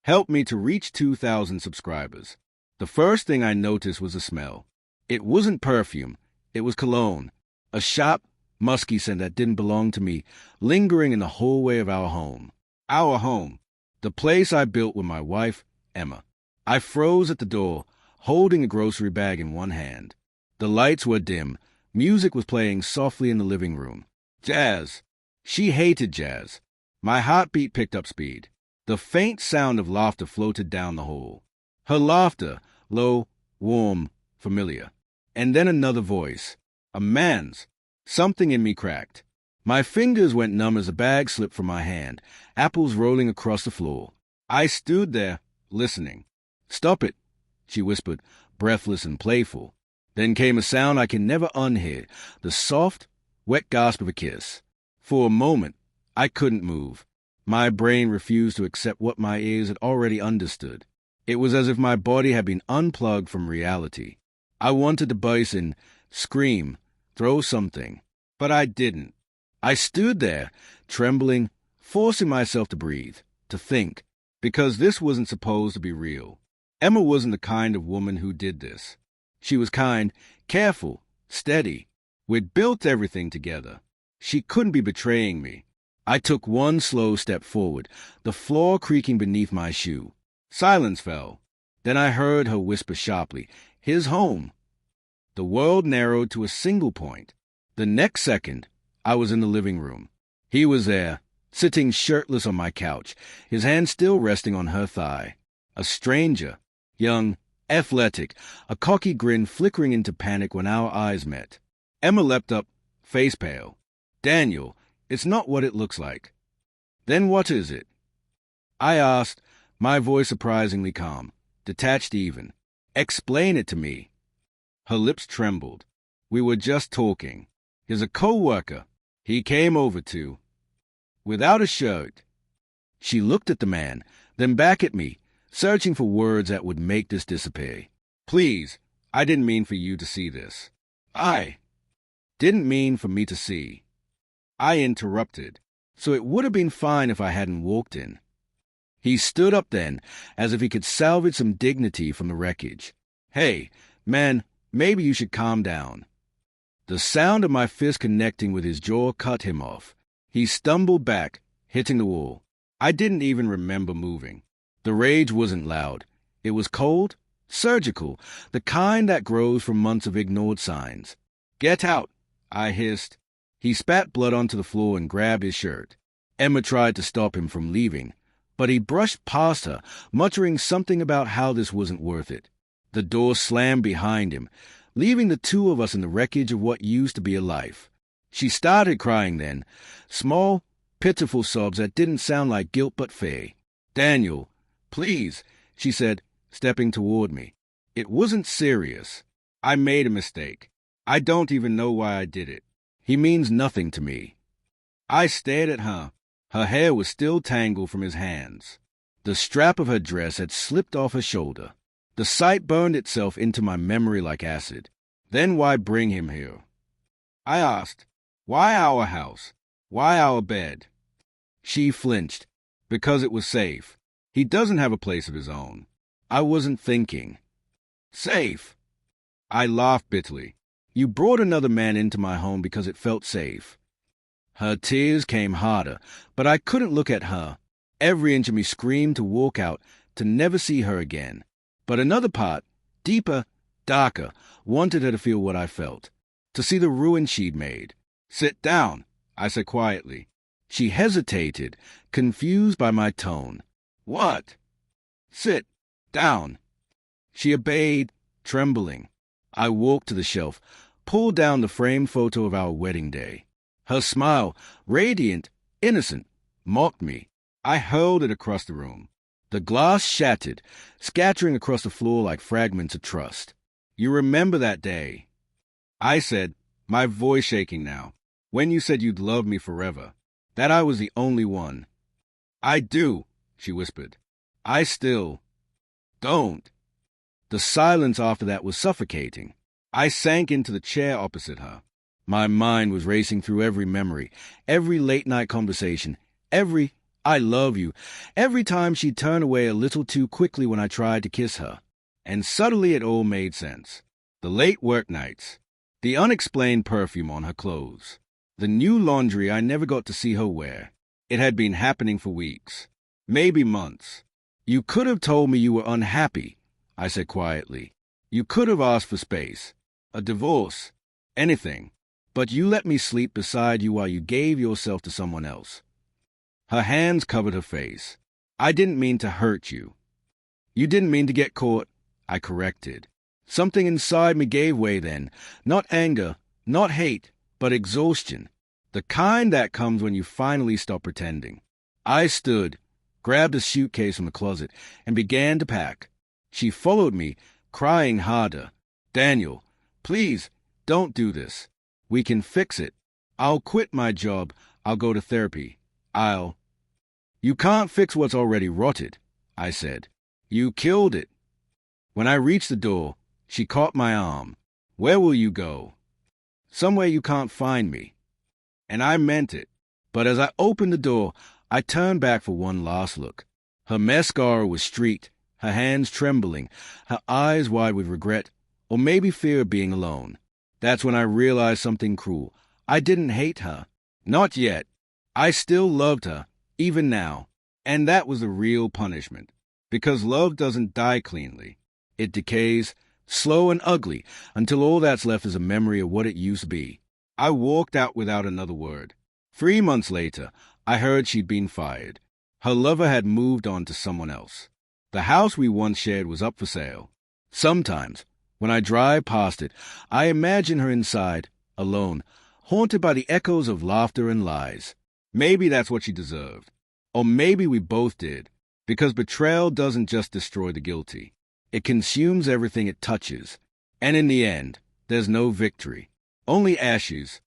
helped me to reach 2,000 subscribers. The first thing I noticed was the smell. It wasn't perfume, it was cologne, a sharp, musky scent that didn't belong to me, lingering in the hallway of our home. Our home, the place I built with my wife, Emma. I froze at the door, holding a grocery bag in one hand. The lights were dim. Music was playing softly in the living room. Jazz. She hated jazz. My heartbeat picked up speed. The faint sound of laughter floated down the hall. Her laughter, low, warm, familiar. And then another voice. A man's. Something in me cracked. My fingers went numb as a bag slipped from my hand, apples rolling across the floor. I stood there, listening. "Stop it," she whispered, breathless and playful. Then came a sound I can never unhear, the soft, wet gasp of a kiss. For a moment, I couldn't move. My brain refused to accept what my ears had already understood. It was as if my body had been unplugged from reality. I wanted to burst in, scream, throw something, but I didn't. I stood there, trembling, forcing myself to breathe, to think, because this wasn't supposed to be real. Emma wasn't the kind of woman who did this. She was kind, careful, steady. We'd built everything together. She couldn't be betraying me. I took one slow step forward, the floor creaking beneath my shoe. Silence fell. Then I heard her whisper sharply, "His home." The world narrowed to a single point. The next second, I was in the living room. He was there, sitting shirtless on my couch, his hand still resting on her thigh. A stranger, young, athletic, a cocky grin flickering into panic when our eyes met. Emma leapt up, face pale. "Daniel, it's not what it looks like." "Then what is it?" I asked, my voice surprisingly calm, detached even. "Explain it to me." Her lips trembled. "We were just talking. He's a co-worker. He came over to..." "Without a shirt." She looked at the man, then back at me, searching for words that would make this disappear. "Please, I didn't mean for you to see this." "I didn't mean for me to see." I interrupted, so it would have been fine if I hadn't walked in. He stood up then, as if he could salvage some dignity from the wreckage. "Hey, man, maybe you should calm down." The sound of my fist connecting with his jaw cut him off. He stumbled back, hitting the wall. I didn't even remember moving. The rage wasn't loud. It was cold, surgical, the kind that grows from months of ignored signs. "Get out," I hissed. He spat blood onto the floor and grabbed his shirt. Emma tried to stop him from leaving, but he brushed past her, muttering something about how this wasn't worth it. The door slammed behind him, leaving the two of us in the wreckage of what used to be a life. She started crying then, small, pitiful sobs that didn't sound like guilt but fear. "Daniel, please," she said, stepping toward me. "It wasn't serious. I made a mistake. I don't even know why I did it. He means nothing to me." I stared at her. Her hair was still tangled from his hands. The strap of her dress had slipped off her shoulder. The sight burned itself into my memory like acid. Then why bring him here? I asked, "Why our house? Why our bed?" She flinched. "Because it was safe. He doesn't have a place of his own." I wasn't thinking. "Safe?" I laughed bitterly. "You brought another man into my home because it felt safe." Her tears came harder, but I couldn't look at her. Every inch of me screamed to walk out, to never see her again. But another part, deeper, darker, wanted her to feel what I felt, to see the ruin she'd made. "Sit down," I said quietly. She hesitated, confused by my tone. "What?" "Sit down." She obeyed, trembling. I walked to the shelf, pulled down the framed photo of our wedding day. Her smile, radiant, innocent, mocked me. I hurled it across the room. The glass shattered, scattering across the floor like fragments of trust. "You remember that day?" I said, my voice shaking now, "when you said you'd love me forever, that I was the only one." "I do," she whispered. "I still..." "Don't." The silence after that was suffocating. I sank into the chair opposite her. My mind was racing through every memory, every late-night conversation, every I love you. Every time she'd turn away a little too quickly when I tried to kiss her. And suddenly it all made sense. The late work nights. The unexplained perfume on her clothes. The new laundry I never got to see her wear. It had been happening for weeks. Maybe months. You could have told me you were unhappy, I said quietly. You could have asked for space. A divorce. Anything. But you let me sleep beside you while you gave yourself to someone else. Her hands covered her face. I didn't mean to hurt you. You didn't mean to get caught, I corrected. Something inside me gave way then. Not anger, not hate, but exhaustion. The kind that comes when you finally stop pretending. I stood, grabbed a suitcase from the closet, and began to pack. She followed me, crying harder. Daniel, please, don't do this. We can fix it. I'll quit my job. I'll go to therapy. You can't fix what's already rotted, I said. You killed it. When I reached the door, she caught my arm. Where will you go? Somewhere you can't find me. And I meant it. But as I opened the door, I turned back for one last look. Her mascara was streaked, her hands trembling, her eyes wide with regret, or maybe fear of being alone. That's when I realized something cruel. I didn't hate her. Not yet. I still loved her, even now. And that was the real punishment. Because love doesn't die cleanly. It decays, slow and ugly, until all that's left is a memory of what it used to be. I walked out without another word. 3 months later, I heard she'd been fired. Her lover had moved on to someone else. The house we once shared was up for sale. Sometimes, when I drive past it, I imagine her inside, alone, haunted by the echoes of laughter and lies. Maybe that's what she deserved. Or maybe we both did, because betrayal doesn't just destroy the guilty. It consumes everything it touches. And in the end, there's no victory, only ashes,